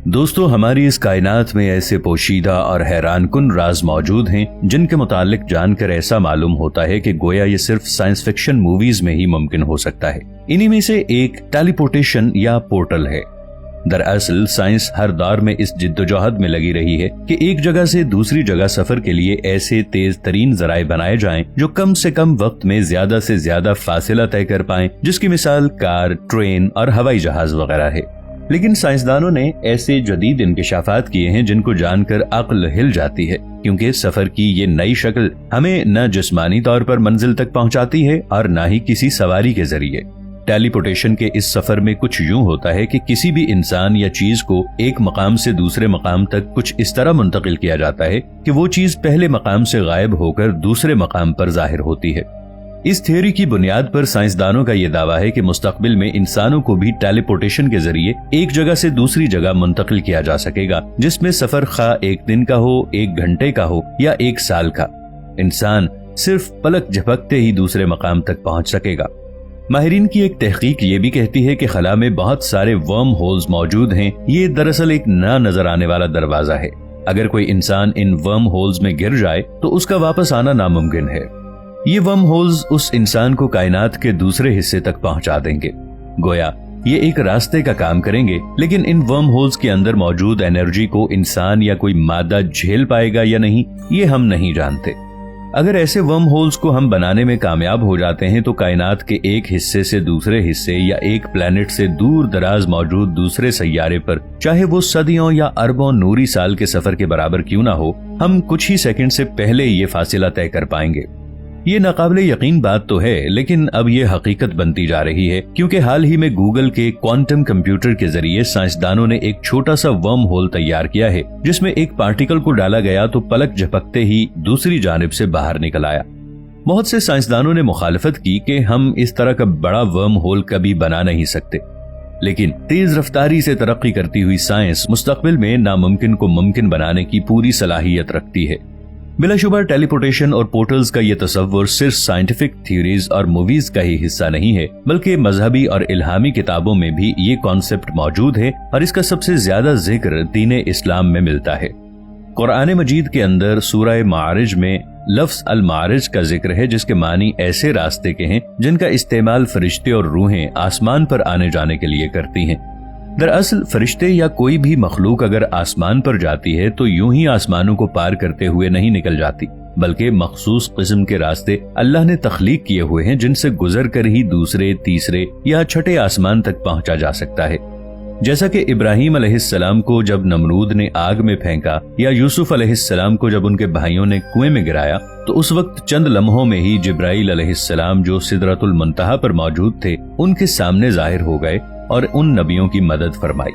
دوستو، ہماری اس کائنات میں ایسے پوشیدہ اور حیران کن راز موجود ہیں جن کے متعلق جان کر ایسا معلوم ہوتا ہے کہ گویا یہ صرف سائنس فکشن موویز میں ہی ممکن ہو سکتا ہے۔ انہی میں سے ایک ٹیلی پورٹیشن یا پورٹل ہے۔ دراصل سائنس ہر دور میں اس جدوجہد میں لگی رہی ہے کہ ایک جگہ سے دوسری جگہ سفر کے لیے ایسے تیز ترین ذرائع بنائے جائیں جو کم سے کم وقت میں زیادہ سے زیادہ فاصلہ طے کر پائیں، جس کی مثال کار، ٹرین اور ہوائی جہاز وغیرہ ہے۔ لیکن سائنسدانوں نے ایسے جدید انکشافات کیے ہیں جن کو جان کر عقل ہل جاتی ہے، کیونکہ سفر کی یہ نئی شکل ہمیں نہ جسمانی طور پر منزل تک پہنچاتی ہے اور نہ ہی کسی سواری کے ذریعے۔ ٹیلی پورٹیشن کے اس سفر میں کچھ یوں ہوتا ہے کہ کسی بھی انسان یا چیز کو ایک مقام سے دوسرے مقام تک کچھ اس طرح منتقل کیا جاتا ہے کہ وہ چیز پہلے مقام سے غائب ہو کر دوسرے مقام پر ظاہر ہوتی ہے۔ اس تھیوری کی بنیاد پر سائنسدانوں کا یہ دعویٰ ہے کہ مستقبل میں انسانوں کو بھی ٹیلی پورٹیشن کے ذریعے ایک جگہ سے دوسری جگہ منتقل کیا جا سکے گا، جس میں سفر خواہ ایک دن کا ہو، ایک گھنٹے کا ہو یا ایک سال کا، انسان صرف پلک جھپکتے ہی دوسرے مقام تک پہنچ سکے گا۔ ماہرین کی ایک تحقیق یہ بھی کہتی ہے کہ خلا میں بہت سارے ورم ہولز موجود ہیں۔ یہ دراصل ایک نہ نظر آنے والا دروازہ ہے۔ اگر کوئی انسان ان ورم ہولز میں گر جائے تو اس کا واپس آنا ناممکن ہے۔ یہ ورم ہولز اس انسان کو کائنات کے دوسرے حصے تک پہنچا دیں گے، گویا یہ ایک راستے کا کام کریں گے، لیکن ان ورم ہولز کے اندر موجود انرجی کو انسان یا کوئی مادہ جھیل پائے گا یا نہیں، یہ ہم نہیں جانتے۔ اگر ایسے ورم ہولز کو ہم بنانے میں کامیاب ہو جاتے ہیں تو کائنات کے ایک حصے سے دوسرے حصے یا ایک پلانٹ سے دور دراز موجود دوسرے سیارے پر، چاہے وہ صدیوں یا اربوں نوری سال کے سفر کے برابر کیوں نہ ہو، ہم کچھ ہی سیکنڈ سے پہلے یہ فاصلہ طے کر پائیں گے۔ یہ ناقابل یقین بات تو ہے، لیکن اب یہ حقیقت بنتی جا رہی ہے، کیونکہ حال ہی میں گوگل کے کوانٹم کمپیوٹر کے ذریعے سائنسدانوں نے ایک چھوٹا سا ورم ہول تیار کیا ہے، جس میں ایک پارٹیکل کو ڈالا گیا تو پلک جھپکتے ہی دوسری جانب سے باہر نکل آیا۔ بہت سے سائنسدانوں نے مخالفت کی کہ ہم اس طرح کا بڑا ورم ہول کبھی بنا نہیں سکتے، لیکن تیز رفتاری سے ترقی کرتی ہوئی سائنس مستقبل میں ناممکن کو ممکن بنانے کی پوری صلاحیت رکھتی ہے۔ بلا شبہ ٹیلی پورٹیشن اور پورٹلز کا یہ تصور صرف سائنٹیفک تھیوریز اور موویز کا ہی حصہ نہیں ہے، بلکہ مذہبی اور الہامی کتابوں میں بھی یہ کانسیپٹ موجود ہے، اور اس کا سب سے زیادہ ذکر دین اسلام میں ملتا ہے۔ قرآن مجید کے اندر سورہ معارج میں لفظ المعارج کا ذکر ہے، جس کے معنی ایسے راستے کے ہیں جن کا استعمال فرشتے اور روحیں آسمان پر آنے جانے کے لیے کرتی ہیں۔ دراصل فرشتے یا کوئی بھی مخلوق اگر آسمان پر جاتی ہے تو یوں ہی آسمانوں کو پار کرتے ہوئے نہیں نکل جاتی، بلکہ مخصوص قسم کے راستے اللہ نے تخلیق کیے ہوئے ہیں جن سے گزر کر ہی دوسرے، تیسرے یا چھٹے آسمان تک پہنچا جا سکتا ہے۔ جیسا کہ ابراہیم علیہ السلام کو جب نمرود نے آگ میں پھینکا، یا یوسف علیہ السلام کو جب ان کے بھائیوں نے کنویں میں گرایا، تو اس وقت چند لمحوں میں ہی جبرائیل علیہ السلام جو سدرۃ المنتہا پر موجود تھے ان کے سامنے ظاہر ہو گئے اور ان نبیوں کی مدد فرمائی۔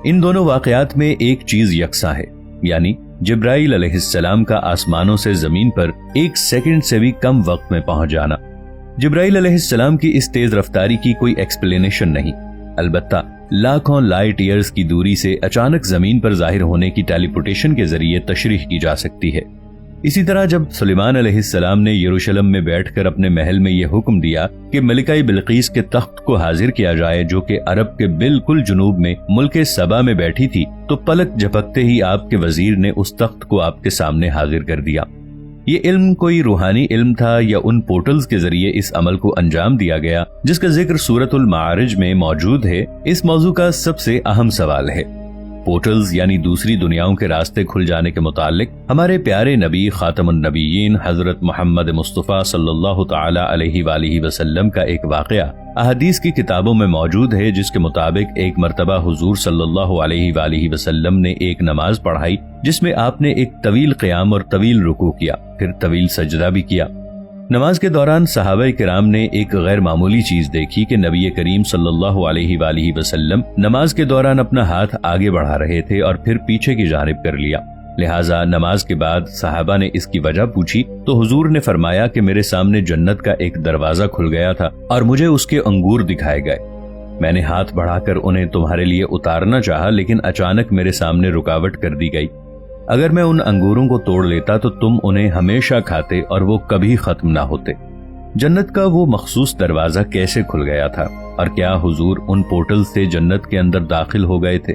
ان دونوں واقعات میں ایک چیز یکساں ہے، یعنی جبرائیل علیہ السلام کا آسمانوں سے زمین پر ایک سیکنڈ سے بھی کم وقت میں پہنچ جانا۔ جبرائیل علیہ السلام کی اس تیز رفتاری کی کوئی ایکسپلینیشن نہیں، البتہ لاکھوں لائٹ ایئرز کی دوری سے اچانک زمین پر ظاہر ہونے کی ٹیلی پورٹیشن کے ذریعے تشریح کی جا سکتی ہے۔ اسی طرح جب سلیمان علیہ السلام نے یروشلم میں بیٹھ کر اپنے محل میں یہ حکم دیا کہ ملکہ بلقیس کے تخت کو حاضر کیا جائے، جو کہ عرب کے بالکل جنوب میں ملک سبا میں بیٹھی تھی، تو پلک جھپکتے ہی آپ کے وزیر نے اس تخت کو آپ کے سامنے حاضر کر دیا۔ یہ علم کوئی روحانی علم تھا یا ان پورٹلز کے ذریعے اس عمل کو انجام دیا گیا جس کا ذکر سورۃ المعارج میں موجود ہے؟ اس موضوع کا سب سے اہم سوال ہے۔ پورٹلز یعنی دوسری دنیاؤں کے راستے کھل جانے کے متعلق ہمارے پیارے نبی خاتم النبیین حضرت محمد مصطفیٰ صلی اللہ تعالی علیہ وآلہ وسلم کا ایک واقعہ احادیث کی کتابوں میں موجود ہے، جس کے مطابق ایک مرتبہ حضور صلی اللہ علیہ وآلہ وسلم نے ایک نماز پڑھائی جس میں آپ نے ایک طویل قیام اور طویل رکوع کیا، پھر طویل سجدہ بھی کیا۔ نماز کے دوران صحابہ کرام نے ایک غیر معمولی چیز دیکھی کہ نبی کریم صلی اللہ علیہ وآلہ وسلم نماز کے دوران اپنا ہاتھ آگے بڑھا رہے تھے اور پھر پیچھے کی جانب کر لیا۔ لہٰذا نماز کے بعد صحابہ نے اس کی وجہ پوچھی تو حضور نے فرمایا کہ میرے سامنے جنت کا ایک دروازہ کھل گیا تھا اور مجھے اس کے انگور دکھائے گئے۔ میں نے ہاتھ بڑھا کر انہیں تمہارے لیے اتارنا چاہا، لیکن اچانک میرے سامنے رکاوٹ کر دی گئی۔ اگر میں ان انگوروں کو توڑ لیتا تو تم انہیں ہمیشہ کھاتے اور وہ کبھی ختم نہ ہوتے۔ جنت کا وہ مخصوص دروازہ کیسے کھل گیا تھا، اور کیا حضور ان پورٹل سے جنت کے اندر داخل ہو گئے تھے؟